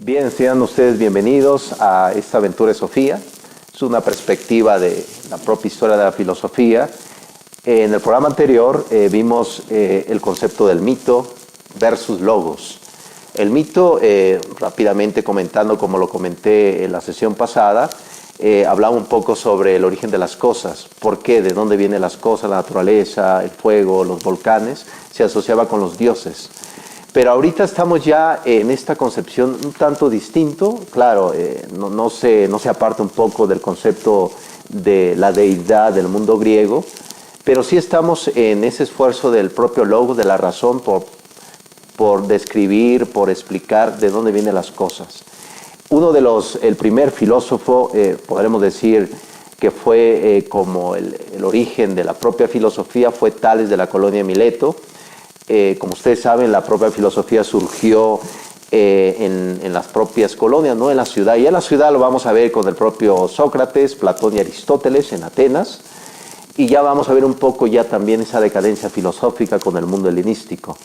Bien, sean ustedes bienvenidos a esta aventura de Sofía. Es una perspectiva de la propia historia de la filosofía. En el programa anterior vimos el concepto del mito versus logos. El mito, rápidamente comentando como lo comenté en la sesión pasada, hablaba un poco sobre el origen de las cosas. ¿Por qué? ¿De dónde vienen las cosas? La naturaleza, el fuego, los volcanes. Se asociaba con los dioses. Pero ahorita estamos ya en esta concepción un tanto distinto. Claro, no se aparta un poco del concepto de la deidad del mundo griego, pero sí estamos en ese esfuerzo del propio logos, de la razón, por describir, por explicar de dónde vienen las cosas. El primer filósofo, podremos decir que fue como el origen de la propia filosofía, fue Tales de la colonia de Mileto. Como ustedes saben, la propia filosofía surgió en las propias colonias, no en la ciudad. Y en la ciudad lo vamos a ver con el propio Sócrates, Platón y Aristóteles en Atenas. Y ya vamos a ver un poco ya también esa decadencia filosófica con el mundo helenístico.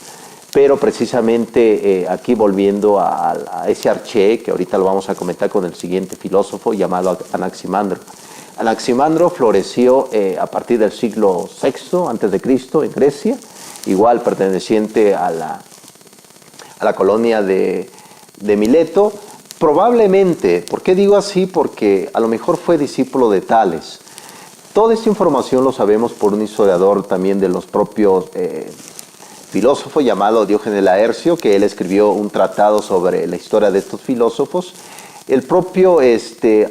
Pero precisamente aquí volviendo a ese arché, que ahorita lo vamos a comentar con el siguiente filósofo llamado Anaximandro. Anaximandro floreció a partir del siglo VI a.C. en Grecia, igual perteneciente a la colonia de Mileto. Probablemente, ¿por qué digo así? Porque a lo mejor fue discípulo de Tales. Toda esta información lo sabemos por un historiador también de los propios filósofos llamado Diógenes Laercio, que él escribió un tratado sobre la historia de estos filósofos. El propio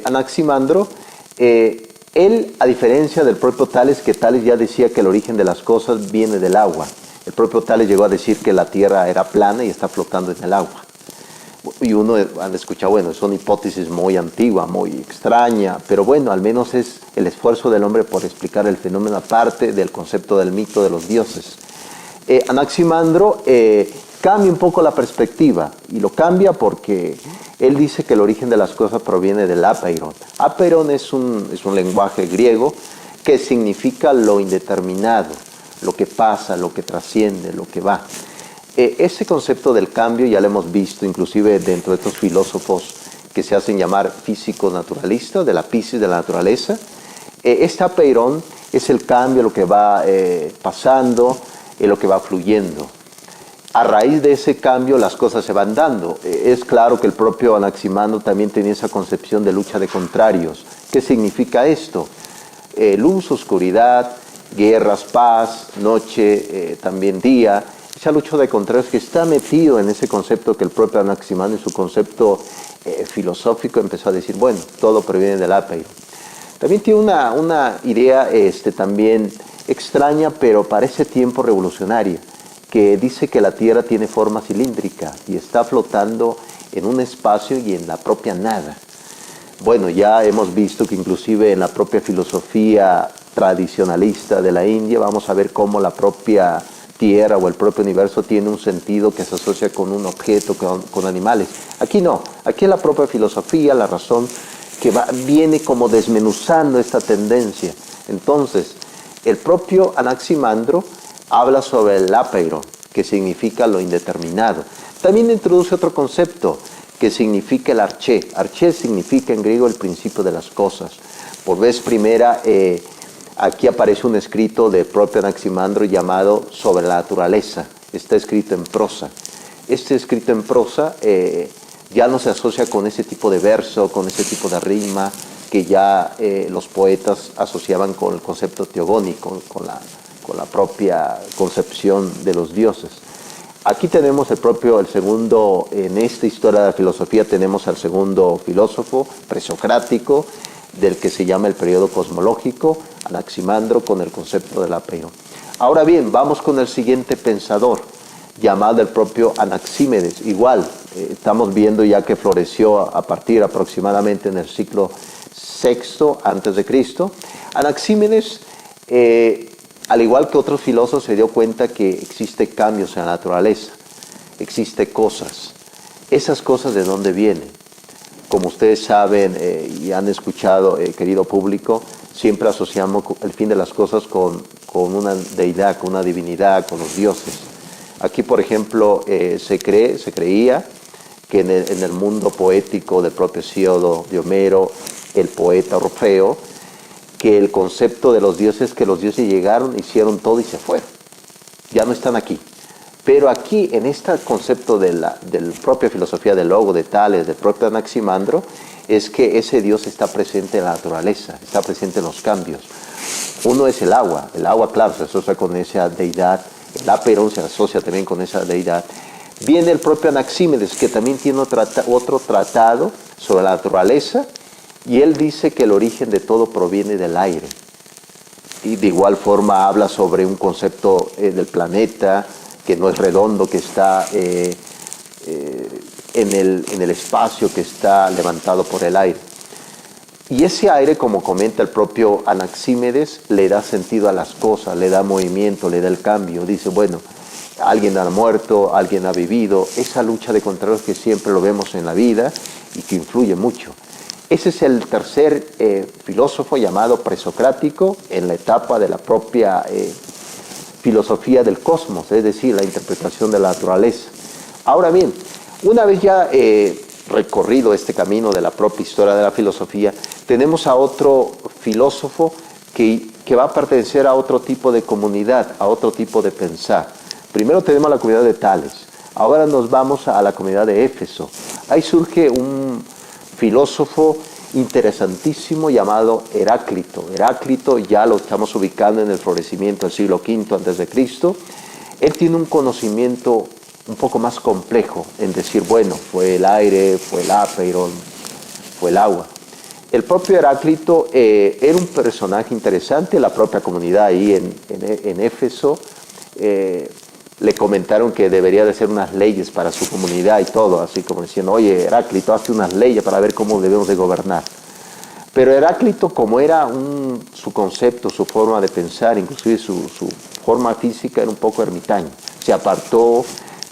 Anaximandro, él, a diferencia del propio Tales, que Tales ya decía que el origen de las cosas viene del agua. El propio Tales llegó a decir que la tierra era plana y está flotando en el agua. Y uno han escuchado, bueno, es una hipótesis muy antigua, muy extraña, pero bueno, al menos es el esfuerzo del hombre por explicar el fenómeno aparte del concepto del mito de los dioses. Anaximandro cambia un poco la perspectiva, y lo cambia porque él dice que el origen de las cosas proviene del apeiron. Apeiron es un lenguaje griego que significa lo indeterminado, lo que pasa, lo que trasciende, lo que va. Ese concepto del cambio ya lo hemos visto inclusive dentro de estos filósofos que se hacen llamar físicos naturalistas, de la physis de la naturaleza. Este apeiron es el cambio, lo que va pasando, lo que va fluyendo. A raíz de ese cambio las cosas se van dando. Es claro que el propio Anaximandro también tenía esa concepción de lucha de contrarios. ¿Qué significa esto? Luz, oscuridad, guerras, paz, noche, también día. Esa lucha de contrarios que está metido en ese concepto que el propio Anaximandro en su concepto filosófico empezó a decir, bueno, todo proviene del apeiron. También tiene una idea también extraña, pero para ese tiempo revolucionaria, que dice que la Tierra tiene forma cilíndrica y está flotando en un espacio y en la propia nada. Bueno, ya hemos visto que inclusive en la propia filosofía tradicionalista de la India vamos a ver cómo la propia Tierra o el propio universo tiene un sentido que se asocia con un objeto, con animales. Aquí no, aquí es la propia filosofía, la razón, que viene como desmenuzando esta tendencia. Entonces, el propio Anaximandro habla sobre el apeiron, que significa lo indeterminado. También introduce otro concepto, que significa el arché. Arché significa en griego el principio de las cosas. Por vez primera, aquí aparece un escrito del propio Anaximandro llamado Sobre la naturaleza. Está escrito en prosa. Este escrito en prosa ya no se asocia con ese tipo de verso, con ese tipo de rima, que ya los poetas asociaban con el concepto teogónico, con la propia concepción de los dioses. Aquí tenemos el segundo, en esta historia de la filosofía tenemos al segundo filósofo presocrático, del que se llama el periodo cosmológico, Anaximandro, con el concepto del apeiron. Ahora bien, vamos con el siguiente pensador, llamado el propio Anaxímenes. Igual, estamos viendo ya que floreció a partir aproximadamente en el siglo VI a.C. Anaxímenes, al igual que otros filósofos, se dio cuenta que existe cambios en la naturaleza, existe cosas. ¿Esas cosas de dónde vienen? Como ustedes saben y han escuchado, querido público, siempre asociamos el fin de las cosas con una deidad, con una divinidad, con los dioses. Aquí, por ejemplo, se creía que en el mundo poético del propio Hesíodo, de Homero, el poeta Orfeo, que el concepto de los dioses, que los dioses llegaron, hicieron todo y se fueron. Ya no están aquí. Pero aquí, en este concepto de la propia filosofía del logo, de Tales, del propio Anaximandro, es que ese Dios está presente en la naturaleza, está presente en los cambios. Uno es el agua, claro, se asocia con esa deidad, el Aperón se asocia también con esa deidad. Viene el propio Anaxímedes, que también tiene otro tratado sobre la naturaleza, y él dice que el origen de todo proviene del aire. Y de igual forma habla sobre un concepto del planeta, que no es redondo, que está en el espacio, que está levantado por el aire. Y ese aire, como comenta el propio Anaxímedes, le da sentido a las cosas, le da movimiento, le da el cambio. Dice, bueno, alguien ha muerto, alguien ha vivido, esa lucha de contrarios que siempre lo vemos en la vida y que influye mucho. Ese es el tercer filósofo llamado presocrático en la etapa de la propia filosofía del cosmos, es decir, la interpretación de la naturaleza. Ahora bien, una vez ya recorrido este camino de la propia historia de la filosofía, tenemos a otro filósofo que va a pertenecer a otro tipo de comunidad, a otro tipo de pensar. Primero tenemos la comunidad de Tales, ahora nos vamos a la comunidad de Éfeso. Ahí surge un filósofo interesantísimo llamado Heráclito. Heráclito ya lo estamos ubicando en el florecimiento del siglo V a.C. Él tiene un conocimiento un poco más complejo en decir, bueno, fue el aire, fue el Apeirón, fue el agua. El propio Heráclito era un personaje interesante, la propia comunidad ahí en Éfeso le comentaron que debería de hacer unas leyes para su comunidad y todo, así como diciendo, oye, Heráclito, hazte unas leyes para ver cómo debemos de gobernar. Pero Heráclito, como era su concepto, su forma de pensar, inclusive su forma física, era un poco ermitaño. Se apartó,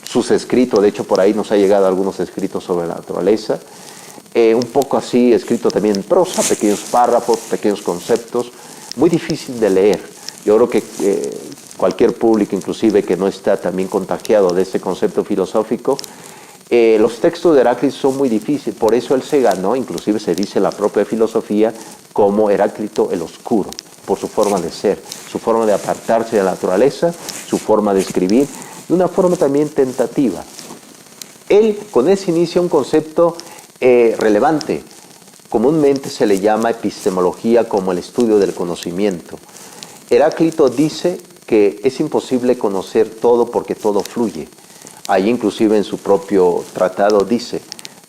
sus escritos, de hecho por ahí nos ha llegado algunos escritos sobre la naturaleza, un poco así, escrito también en prosa, pequeños párrafos, pequeños conceptos, muy difícil de leer. Yo creo que cualquier público, inclusive que no está también contagiado de ese concepto filosófico, los textos de Heráclito son muy difíciles, por eso él se ganó, inclusive se dice en la propia filosofía, como Heráclito el Oscuro, por su forma de ser, su forma de apartarse de la naturaleza, su forma de escribir, de una forma también tentativa. Él con ese inicia un concepto relevante, comúnmente se le llama epistemología como el estudio del conocimiento. Heráclito dice que es imposible conocer todo porque todo fluye. Ahí inclusive en su propio tratado dice,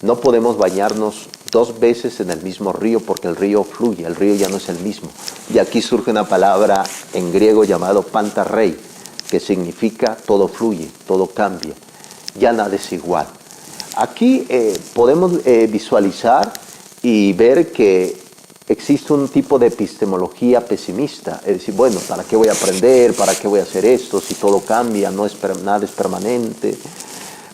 no podemos bañarnos 2 veces en el mismo río porque el río fluye, el río ya no es el mismo. Y aquí surge una palabra en griego llamado pantarrei, que significa todo fluye, todo cambia, ya nada es igual. Aquí podemos visualizar y ver que existe un tipo de epistemología pesimista, es decir, bueno, ¿para qué voy a aprender? ¿Para qué voy a hacer esto? Si todo cambia, nada es permanente.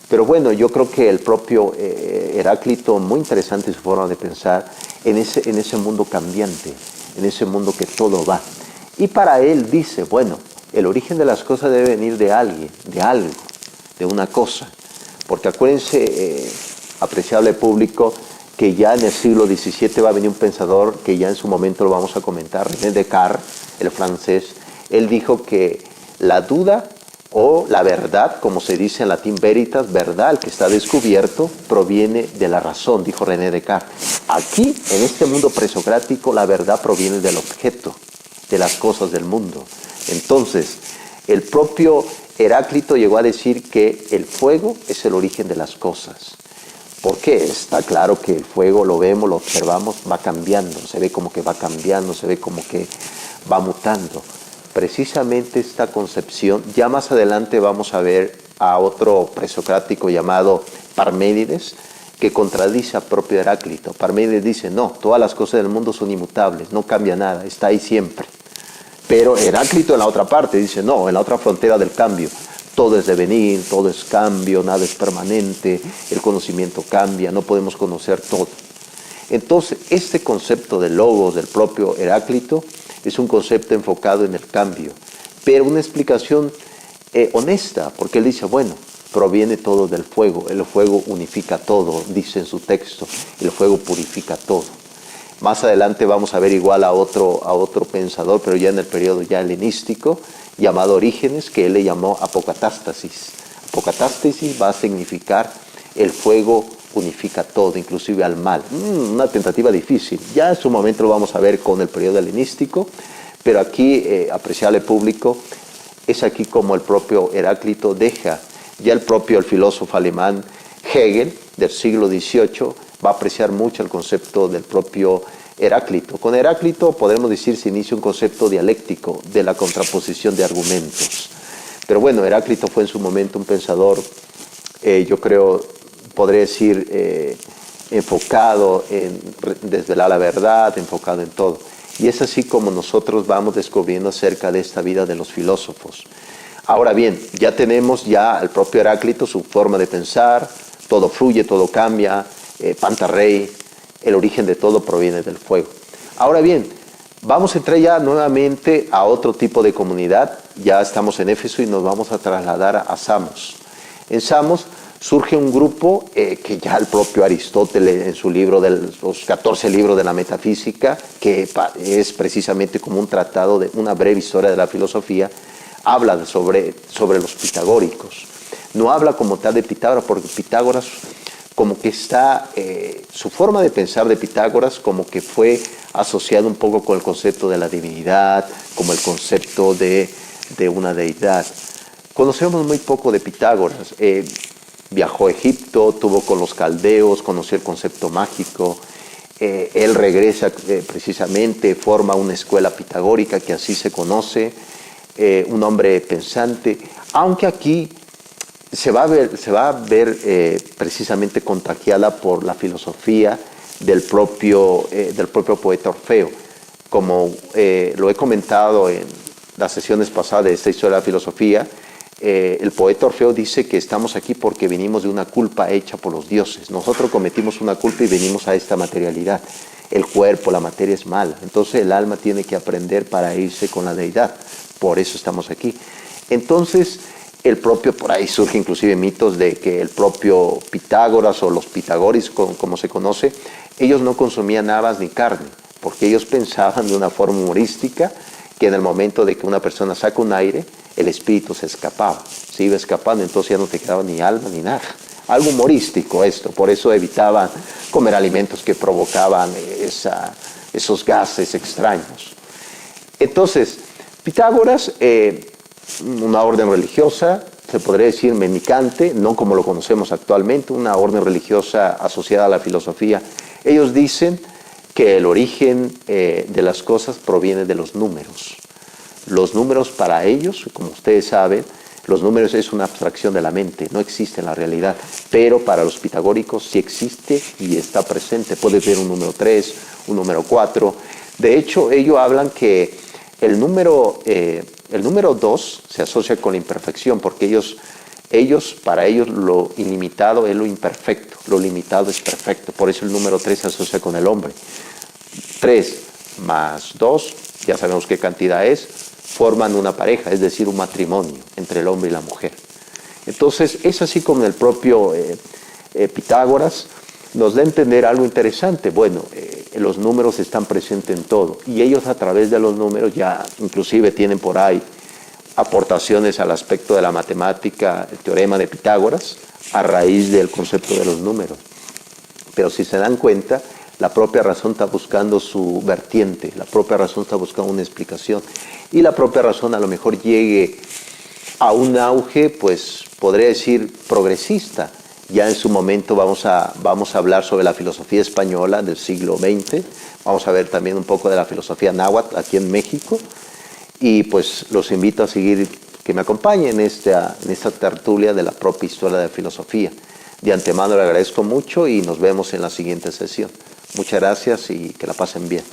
Pero bueno, yo creo que el propio Heráclito, muy interesante su forma de pensar en ese mundo cambiante, en ese mundo que todo va. Y para él dice, bueno, el origen de las cosas debe venir de alguien, de algo, de una cosa. Porque acuérdense, apreciable público, que ya en el siglo XVII va a venir un pensador que ya en su momento lo vamos a comentar, René Descartes, el francés. Él dijo que la duda o la verdad, como se dice en latín veritas, verdad, el que está descubierto, proviene de la razón, dijo René Descartes. Aquí, en este mundo presocrático, la verdad proviene del objeto, de las cosas del mundo. Entonces, el propio Heráclito llegó a decir que el fuego es el origen de las cosas. ¿Por qué? Está claro que el fuego lo vemos, lo observamos, va cambiando, se ve como que va cambiando, se ve como que va mutando. Precisamente esta concepción, ya más adelante vamos a ver a otro presocrático llamado Parménides, que contradice a propio Heráclito. Parménides dice, no, todas las cosas del mundo son inmutables, no cambia nada, está ahí siempre. Pero Heráclito en la otra parte dice, no, en la otra frontera del cambio, todo es devenir, todo es cambio, nada es permanente, el conocimiento cambia, no podemos conocer todo. Entonces, este concepto de logos del propio Heráclito es un concepto enfocado en el cambio, pero una explicación honesta, porque él dice, bueno, proviene todo del fuego. El fuego unifica todo, dice en su texto. El fuego purifica todo. Más adelante vamos a ver igual a otro pensador, pero ya en el periodo ya helenístico, llamado Orígenes, que él le llamó apocatástasis. Apocatástasis va a significar el fuego unifica todo, inclusive al mal. Una tentativa difícil. Ya en su momento lo vamos a ver con el periodo helenístico, pero aquí, apreciable público, es aquí como el propio Heráclito deja, ya el filósofo alemán Hegel, del siglo XVIII, va a apreciar mucho el concepto del propio Heráclito. Con Heráclito podemos decir se inicia un concepto dialéctico de la contraposición de argumentos. Pero bueno, Heráclito fue en su momento un pensador, yo creo, podría decir, enfocado en desvelar la verdad, enfocado en todo. Y es así como nosotros vamos descubriendo acerca de esta vida de los filósofos. Ahora bien, ya tenemos ya al propio Heráclito, su forma de pensar, todo fluye, todo cambia, Pantarrey, el origen de todo proviene del fuego. Ahora bien, vamos a entrar ya nuevamente a otro tipo de comunidad. Ya estamos en Éfeso y nos vamos a trasladar a Samos. En Samos surge un grupo que ya el propio Aristóteles en su libro, los 14 libros de la metafísica, que es precisamente como un tratado de una breve historia de la filosofía, habla sobre los pitagóricos. No habla como tal de Pitágoras, porque Pitágoras como que está, su forma de pensar de Pitágoras como que fue asociado un poco con el concepto de la divinidad, como el concepto de una deidad. Conocemos muy poco de Pitágoras. Viajó a Egipto, tuvo con los caldeos, conoció el concepto mágico. Él regresa precisamente, forma una escuela pitagórica que así se conoce, un hombre pensante, aunque aquí se va a ver precisamente contagiada por la filosofía del propio poeta Orfeo. Como lo he comentado en las sesiones pasadas de esta historia de la filosofía, el poeta Orfeo dice que estamos aquí porque venimos de una culpa hecha por los dioses. Nosotros cometimos una culpa y venimos a esta materialidad. El cuerpo, la materia es mala. Entonces el alma tiene que aprender para irse con la deidad. Por eso estamos aquí. Entonces, por ahí surge inclusive mitos de que el propio Pitágoras o los pitagóricos, como se conoce, ellos no consumían habas ni carne, porque ellos pensaban de una forma humorística que en el momento de que una persona saca un aire, el espíritu se escapaba, se iba escapando, entonces ya no te quedaba ni alma ni nada. Algo humorístico esto, por eso evitaban comer alimentos que provocaban esos gases extraños. Entonces, Pitágoras, una orden religiosa, se podría decir mendicante, no como lo conocemos actualmente, una orden religiosa asociada a la filosofía. Ellos dicen que el origen de las cosas proviene de los números. Los números para ellos, como ustedes saben, los números es una abstracción de la mente, no existe en la realidad, pero para los pitagóricos sí existe y está presente. Puedes ver un número 3, un número 4. De hecho, ellos hablan que el número 2 se asocia con la imperfección, porque para ellos lo ilimitado es lo imperfecto, lo limitado es perfecto. Por eso el número 3 se asocia con el hombre. 3 más 2, ya sabemos qué cantidad es, forman una pareja, es decir, un matrimonio entre el hombre y la mujer. Entonces, es así como el propio Pitágoras nos da a entender algo interesante. Bueno, los números están presentes en todo y ellos a través de los números ya inclusive tienen por ahí aportaciones al aspecto de la matemática, el teorema de Pitágoras, a raíz del concepto de los números. Pero si se dan cuenta, la propia razón está buscando su vertiente, la propia razón está buscando una explicación y la propia razón a lo mejor llegue a un auge, pues podría decir progresista. Ya en su momento vamos a hablar sobre la filosofía española del siglo XX, vamos a ver también un poco de la filosofía náhuatl aquí en México y pues los invito a seguir, que me acompañen en esta tertulia de la propia historia de la filosofía. De antemano le agradezco mucho y nos vemos en la siguiente sesión. Muchas gracias y que la pasen bien.